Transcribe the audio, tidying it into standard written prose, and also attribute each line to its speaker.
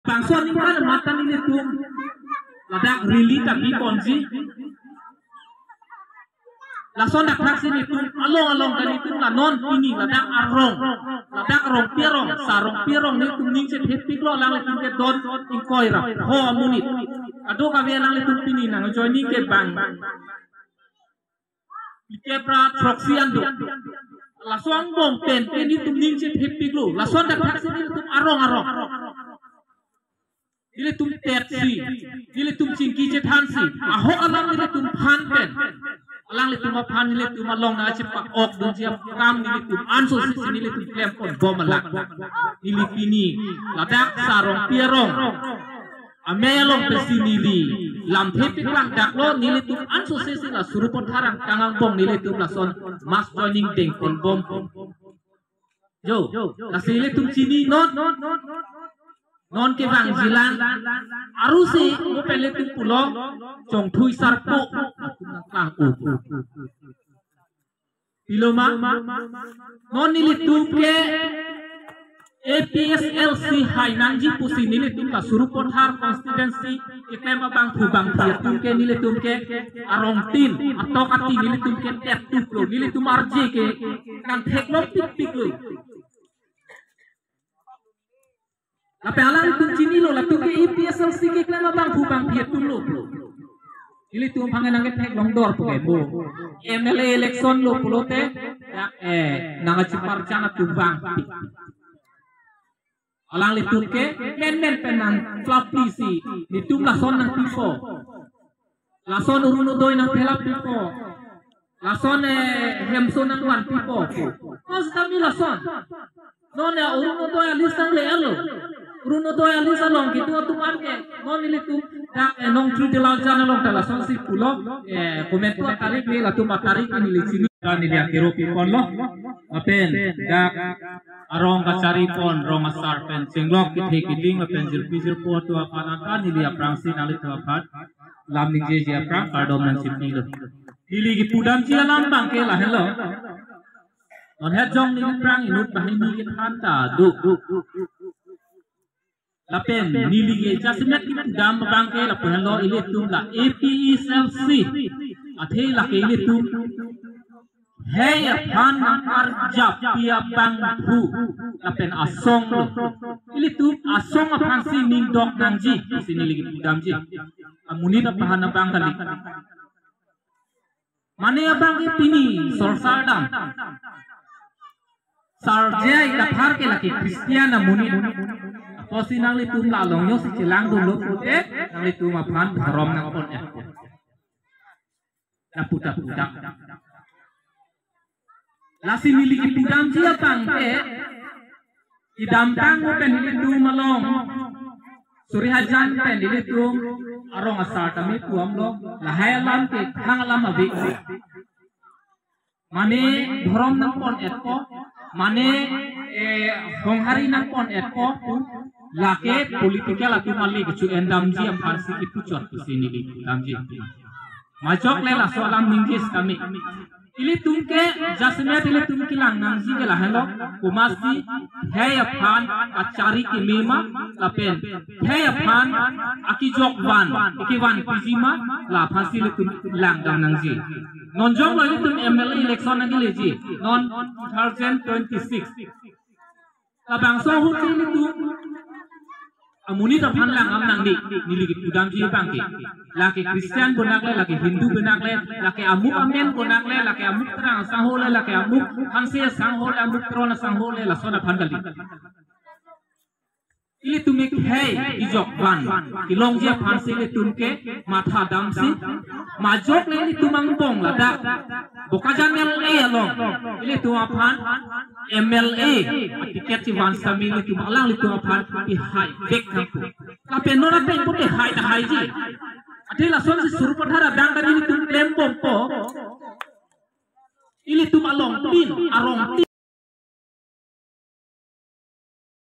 Speaker 1: bangsa ni kan mata ni tu ladak rili tapi ponji lason dak taksi ni tu along kan itu la non ini ladak arong pirong ni tu ning se thepik lo lang le ke don in koi ra ho amunit ado ka ve lang le tu pini na join ni ke bang ke pra proxy ando lason bong pen ini tu ning se thepik lo lason dak taksi ni tu arong Nile tum tersi, nile tum cingki cetan si, ahok alang nile tum pan pen, alang nile tum pan nile tum along na cepak ok dun siap kam nile tum anso si nile tum klem kon bom alak, nile pini, ladak sarong pierong, amelong pesi nili, lam tepik lang daklo nile tum anso si la surupot harang kangang bom nile tum lason mas joining deng kon bom, jo, kasi nile tum cini non ke bang jilan arusi mo pele tu pulo chong thui sarpo kang u piloma non nili tu ke APSLC Hainanji pusi nili tu ka Surupothar constituency iklem bang thubang thia tu ke nili tu ke arong tin atau kati nili tu ke tet tu lo nili tu marje ke kan theklo pik lo Apa alang itu cini lo lah tu ke EPSLC ke klama bang hubang dia tu lo. Ili tu pangan angkat tek long dor tu ke bo. MLA election lo pulo te ya nanga cipar cana tu bang. Alang li tu ke men penang flappy si ni tu lason nang pipo. Lason uruno doi nang pelap pipo. Lason hemson nang wan pipo. Kos kami lason. Nona uruno doi alisang le alo. Bruno to alisa long gitu tu marke non nili tu nong tru de la jana long tala son si pulo comment tu tarik ni la tu matarik ni li sini kan ni dia kiro pi kon lo apen dak arong ka cari pon rong asar pen singlok ki the ki ding apen jil pijil po tu apana kan ni dia prang sin ali tu apat lam ni je je prang kardom nan sim ni lo ili ki pudam chi lam bang ke la hello on het jong ni prang inut bahini ki thanta du Lapen nilige jasimet ki dam bangke la pehlo ile tum la APSLC athe la ke ile tum hey aphan arja pia bang thu lapen asong ile tum asong aphan si ning dok nangji sini ligi dam ji amuni da pahana bang kali mane abang pini sorsar dam sarje ita phar ke laki Christian amuni Kosi nang li tum la long yo si cilang dulu pute nang li tum aphan dharom nang pon na puta la si mili ki pudam ji apang ke idam tang mo pen li tum malong suri hajan pen li tum arong asar tami tuam lo la hayalam ke thangalam abi mane dharom nang pon ko mane honghari nang pon ko lake politika laki mali kecu endamji am farsi ki pucot sini li endamji majok le la soalam minggis kami ili tumke jasmet ili tumki lang nangji ke la hello kumasi hey aphan achari ki mema lapen hey aphan akijok wan pijima la phasi li tum lang dam nangji non jok lo ili tum MLA election nagi leji non 2026 labang so hu ili tum amuni ta phan lang am nang di nili ki pudam ji bangke laki Christian bonak le laki Hindu bonak le laki amuk amen bonak le laki amuk terang sanghole laki amuk hanse sanghole amuk trona sanghole la sona phandali ili tumik hey ijok ban kilong je phanse le tunke matha damsi majok le ili tumang bong la da bokajan MLA along ili tuma phan MLA tiket ci wan sami li tuma lang li tuma phan pi hai bek kampu la penona pen ko te hai ji ate la son si Surupothar dang dari tum lem bom po ili tuma long tin arong